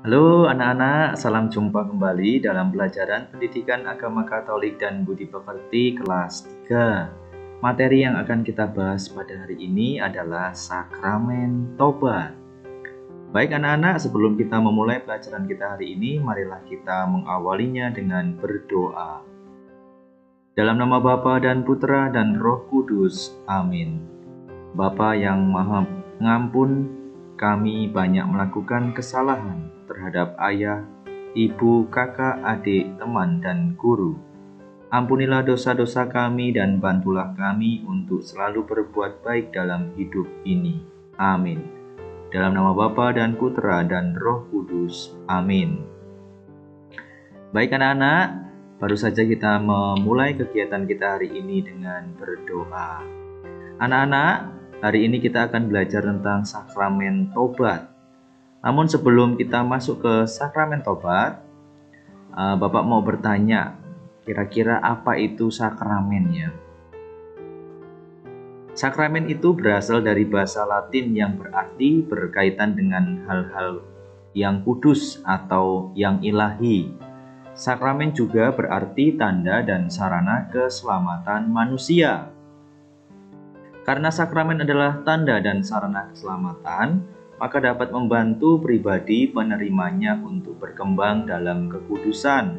Halo anak-anak, salam jumpa kembali dalam pelajaran Pendidikan Agama Katolik dan Budi Pekerti kelas 3. Materi yang akan kita bahas pada hari ini adalah Sakramen Tobat. Baik anak-anak, sebelum kita memulai pelajaran kita hari ini, marilah kita mengawalinya dengan berdoa. Dalam nama Bapa dan Putra dan Roh Kudus, amin. Bapa yang Maha Pengampun, kami banyak melakukan kesalahan terhadap ayah, ibu, kakak, adik, teman, dan guru. Ampunilah dosa-dosa kami dan bantulah kami untuk selalu berbuat baik dalam hidup ini. Amin. Dalam nama Bapa dan Putra dan Roh Kudus. Amin. Baik anak-anak, baru saja kita memulai kegiatan kita hari ini dengan berdoa. Anak-anak, hari ini kita akan belajar tentang Sakramen Tobat. Namun sebelum kita masuk ke Sakramen Tobat, Bapak mau bertanya, kira-kira apa itu sakramen ya? Sakramen itu berasal dari bahasa Latin yang berarti berkaitan dengan hal-hal yang kudus atau yang ilahi. Sakramen juga berarti tanda dan sarana keselamatan manusia. Karena sakramen adalah tanda dan sarana keselamatan, maka dapat membantu pribadi penerimanya untuk berkembang dalam kekudusan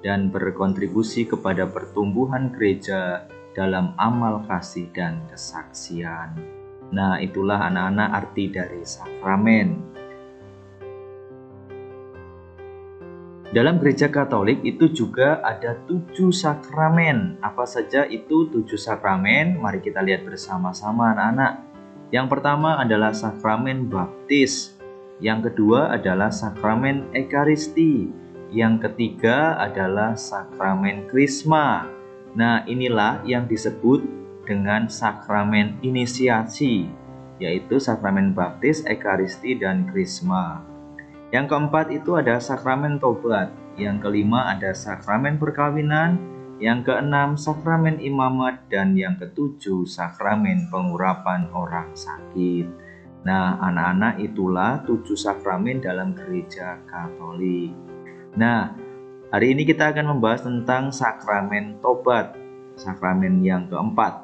dan berkontribusi kepada pertumbuhan gereja dalam amal kasih dan kesaksian. Nah, itulah anak-anak arti dari sakramen. Dalam gereja Katolik itu juga ada 7 sakramen. Apa saja itu 7 sakramen? Mari kita lihat bersama-sama anak-anak. Yang pertama adalah sakramen baptis. Yang kedua adalah sakramen ekaristi. Yang ketiga adalah sakramen krisma. Nah, inilah yang disebut dengan sakramen inisiasi, yaitu sakramen baptis, ekaristi, dan krisma. Yang keempat itu ada sakramen tobat. Yang kelima ada sakramen perkawinan. Yang keenam sakramen imamat. Dan yang ketujuh sakramen pengurapan orang sakit. Nah anak-anak, itulah 7 sakramen dalam gereja Katolik. Nah hari ini kita akan membahas tentang sakramen tobat, sakramen yang keempat.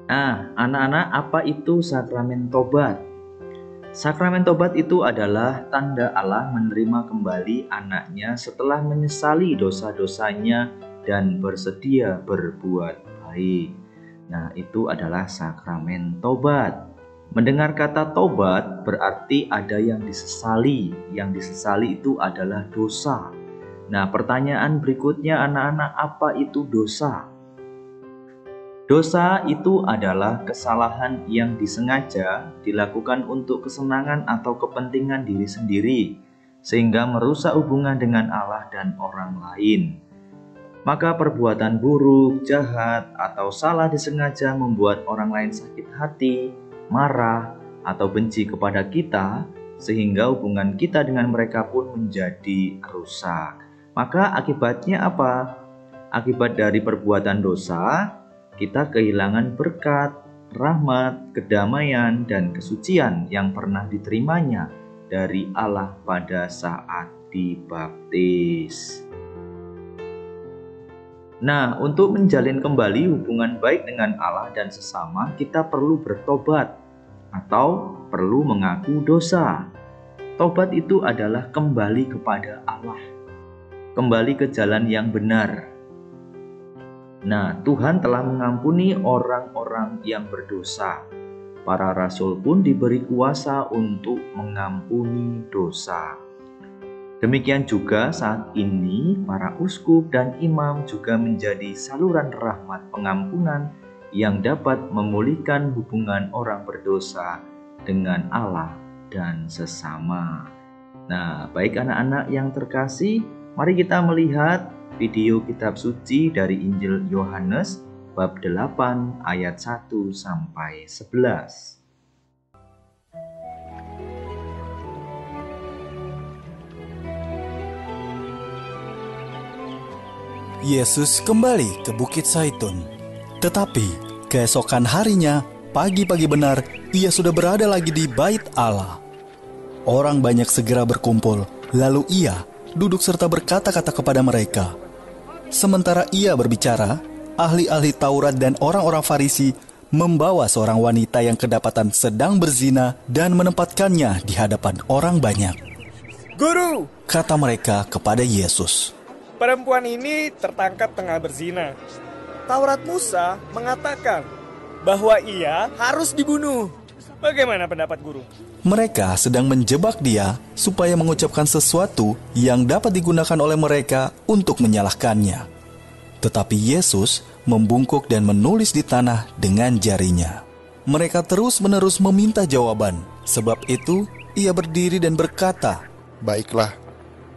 Nah anak-anak, apa itu sakramen tobat? Sakramen tobat itu adalah tanda Allah menerima kembali anaknya setelah menyesali dosa-dosanya dan bersedia berbuat baik. Nah, itu adalah sakramen tobat. Mendengar kata tobat berarti ada yang disesali. Yang disesali itu adalah dosa. Nah, pertanyaan berikutnya anak-anak, apa itu dosa? Dosa itu adalah kesalahan yang disengaja dilakukan untuk kesenangan atau kepentingan diri sendiri, sehingga merusak hubungan dengan Allah dan orang lain. Maka perbuatan buruk, jahat, atau salah disengaja membuat orang lain sakit hati, marah, atau benci kepada kita, sehingga hubungan kita dengan mereka pun menjadi rusak. Maka akibatnya apa? Akibat dari perbuatan dosa, kita kehilangan berkat, rahmat, kedamaian, dan kesucian yang pernah diterimanya dari Allah pada saat dibaptis. Nah, untuk menjalin kembali hubungan baik dengan Allah dan sesama, kita perlu bertobat atau perlu mengaku dosa. Tobat itu adalah kembali kepada Allah, kembali ke jalan yang benar. Nah, Tuhan telah mengampuni orang-orang yang berdosa. Para rasul pun diberi kuasa untuk mengampuni dosa. Demikian juga saat ini para uskup dan imam juga menjadi saluran rahmat pengampunan yang dapat memulihkan hubungan orang berdosa dengan Allah dan sesama. Nah, baik anak-anak yang terkasih, mari kita melihat video kitab suci dari Injil Yohanes bab 8 ayat 1 sampai 11. Yesus kembali ke Bukit Zaitun. Tetapi keesokan harinya, pagi-pagi benar, ia sudah berada lagi di Bait Allah. Orang banyak segera berkumpul, lalu ia duduk serta berkata-kata kepada mereka. Sementara ia berbicara, ahli-ahli Taurat dan orang-orang Farisi membawa seorang wanita yang kedapatan sedang berzina dan menempatkannya di hadapan orang banyak. "Guru, Kata mereka kepada Yesus, perempuan ini tertangkap tengah berzina. Taurat Musa mengatakan bahwa ia harus dibunuh. Bagaimana pendapat guru?" mereka sedang menjebak dia supaya mengucapkan sesuatu yang dapat digunakan oleh mereka untuk menyalahkannya. Tetapi Yesus membungkuk dan menulis di tanah dengan jarinya. Mereka terus-menerus meminta jawaban. Sebab itu, ia berdiri dan berkata, "Baiklah,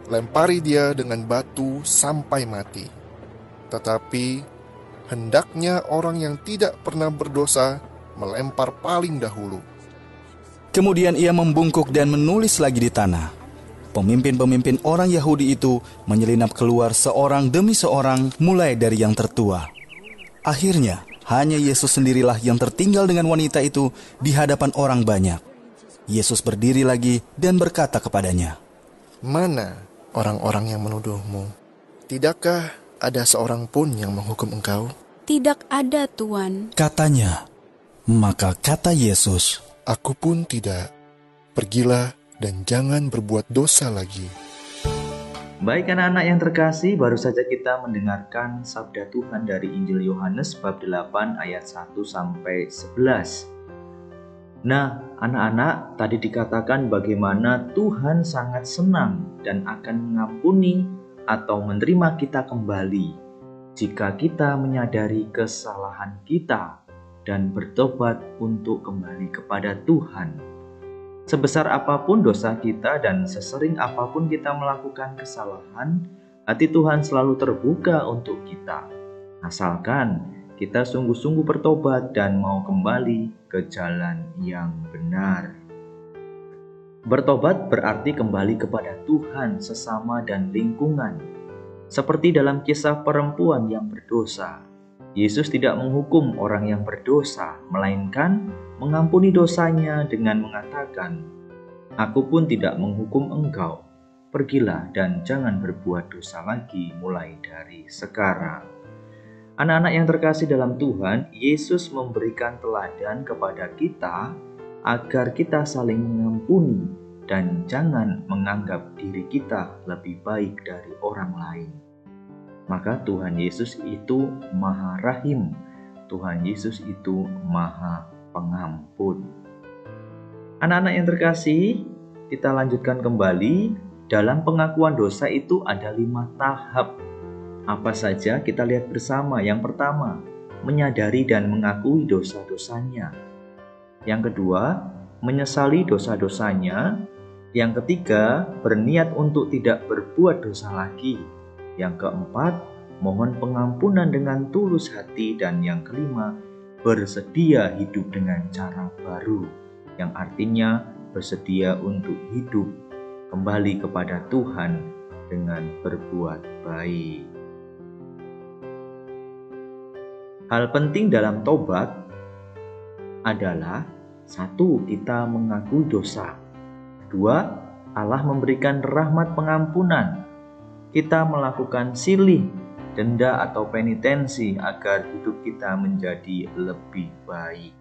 lempari dia dengan batu sampai mati. Tetapi hendaknya orang yang tidak pernah berdosa melempar paling dahulu." Kemudian ia membungkuk dan menulis lagi di tanah. Pemimpin-pemimpin orang Yahudi itu menyelinap keluar seorang demi seorang, mulai dari yang tertua. Akhirnya, hanya Yesus sendirilah yang tertinggal dengan wanita itu di hadapan orang banyak. Yesus berdiri lagi dan berkata kepadanya, "Mana orang-orang yang menuduhmu? Tidakkah ada seorang pun yang menghukum engkau?" "Tidak ada, Tuan." katanya. Maka kata Yesus, "Aku pun tidak. Pergilah dan jangan berbuat dosa lagi." Baik anak-anak yang terkasih, baru saja kita mendengarkan sabda Tuhan dari Injil Yohanes bab 8 ayat 1 sampai 11. Nah, anak-anak, tadi dikatakan bagaimana Tuhan sangat senang dan akan mengampuni atau menerima kita kembali jika kita menyadari kesalahan kita dan bertobat untuk kembali kepada Tuhan. Sebesar apapun dosa kita dan sesering apapun kita melakukan kesalahan, hati Tuhan selalu terbuka untuk kita. Asalkan kita sungguh-sungguh bertobat dan mau kembali ke jalan yang benar. Bertobat berarti kembali kepada Tuhan, sesama, dan lingkungan. Seperti dalam kisah perempuan yang berdosa, Yesus tidak menghukum orang yang berdosa, melainkan mengampuni dosanya dengan mengatakan, "Aku pun tidak menghukum engkau. Pergilah dan jangan berbuat dosa lagi mulai dari sekarang." Anak-anak yang terkasih dalam Tuhan, Yesus memberikan teladan kepada kita agar kita saling mengampuni dan jangan menganggap diri kita lebih baik dari orang lain. Maka Tuhan Yesus itu Maha Rahim, Tuhan Yesus itu Maha Pengampun. Anak-anak yang terkasih, kita lanjutkan kembali. Dalam pengakuan dosa itu ada 5 tahap. Apa saja kita lihat bersama. Yang pertama, menyadari dan mengakui dosa-dosanya. Yang kedua, menyesali dosa-dosanya. Yang ketiga, berniat untuk tidak berbuat dosa lagi. Yang keempat, mohon pengampunan dengan tulus hati. Dan yang kelima, bersedia hidup dengan cara baru, yang artinya bersedia untuk hidup kembali kepada Tuhan dengan berbuat baik. Hal penting dalam tobat adalah 1. Kita mengakui dosa. 2. Allah memberikan rahmat pengampunan. Kita melakukan silih, denda atau penitensi agar hidup kita menjadi lebih baik.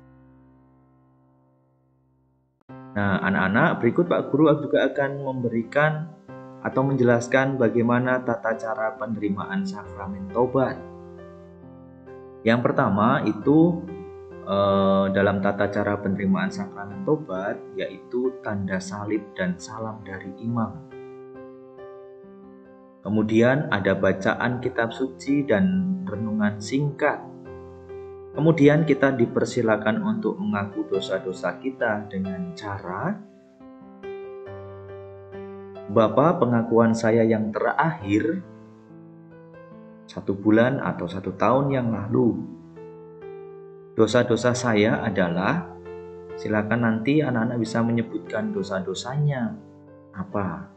Nah, anak-anak, berikut Pak Guru juga akan memberikan atau menjelaskan bagaimana tata cara penerimaan sakramen tobat. Yang pertama itu dalam tata cara penerimaan sakramen tobat, yaitu tanda salib dan salam dari imam. Kemudian ada bacaan kitab suci dan renungan singkat. Kemudian kita dipersilakan untuk mengaku dosa-dosa kita dengan cara, "Bapa, pengakuan saya yang terakhir 1 bulan atau 1 tahun yang lalu. Dosa-dosa saya adalah," silakan nanti anak-anak bisa menyebutkan dosa-dosanya apa.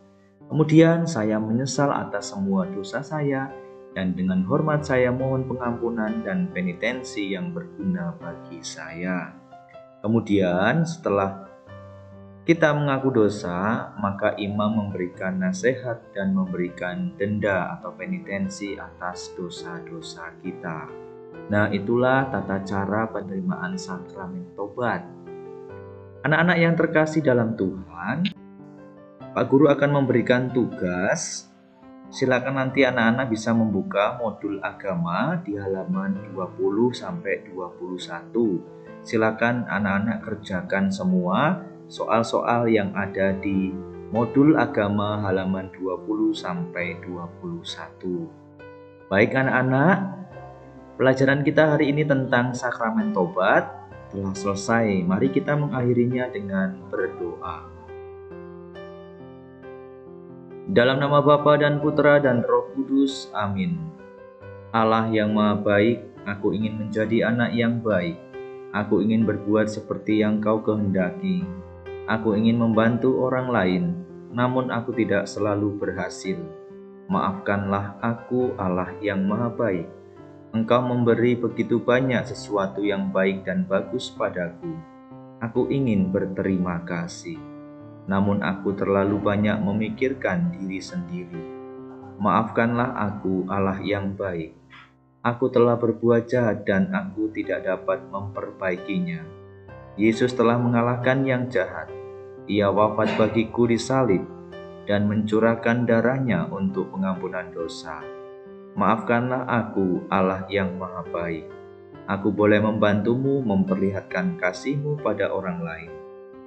"Kemudian saya menyesal atas semua dosa saya dan dengan hormat saya mohon pengampunan dan penitensi yang berguna bagi saya." Kemudian setelah kita mengaku dosa, maka imam memberikan nasihat dan memberikan denda atau penitensi atas dosa-dosa kita. Nah, itulah tata cara penerimaan sakramen tobat. Anak-anak yang terkasih dalam Tuhan, Pak Guru akan memberikan tugas. Silakan nanti anak-anak bisa membuka modul agama di halaman 20 sampai 21. Silakan anak-anak kerjakan semua soal-soal yang ada di modul agama halaman 20 sampai 21. Baik anak-anak, pelajaran kita hari ini tentang sakramen tobat telah selesai. Mari kita mengakhirinya dengan berdoa. Dalam nama Bapa dan Putra dan Roh Kudus, amin. Allah yang Maha Baik, aku ingin menjadi anak yang baik. Aku ingin berbuat seperti yang Kau kehendaki. Aku ingin membantu orang lain, namun aku tidak selalu berhasil. Maafkanlah aku, Allah yang Maha Baik. Engkau memberi begitu banyak sesuatu yang baik dan bagus padaku. Aku ingin berterima kasih. Namun aku terlalu banyak memikirkan diri sendiri. Maafkanlah aku, Allah yang baik. Aku telah berbuat jahat dan aku tidak dapat memperbaikinya. Yesus telah mengalahkan yang jahat. Ia wafat bagiku di salib dan mencurahkan darahnya untuk pengampunan dosa. Maafkanlah aku, Allah yang Maha Baik. Aku boleh membantumu memperlihatkan kasih-Mu pada orang lain.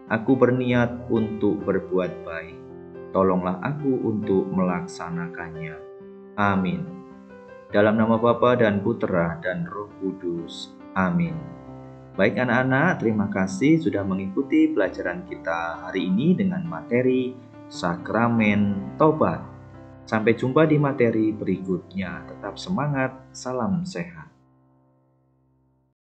Aku berniat untuk berbuat baik. Tolonglah aku untuk melaksanakannya. Amin. Dalam nama Bapa dan Putra dan Roh Kudus. Amin. Baik anak-anak, terima kasih sudah mengikuti pelajaran kita hari ini dengan materi Sakramen Tobat. Sampai jumpa di materi berikutnya. Tetap semangat, salam sehat.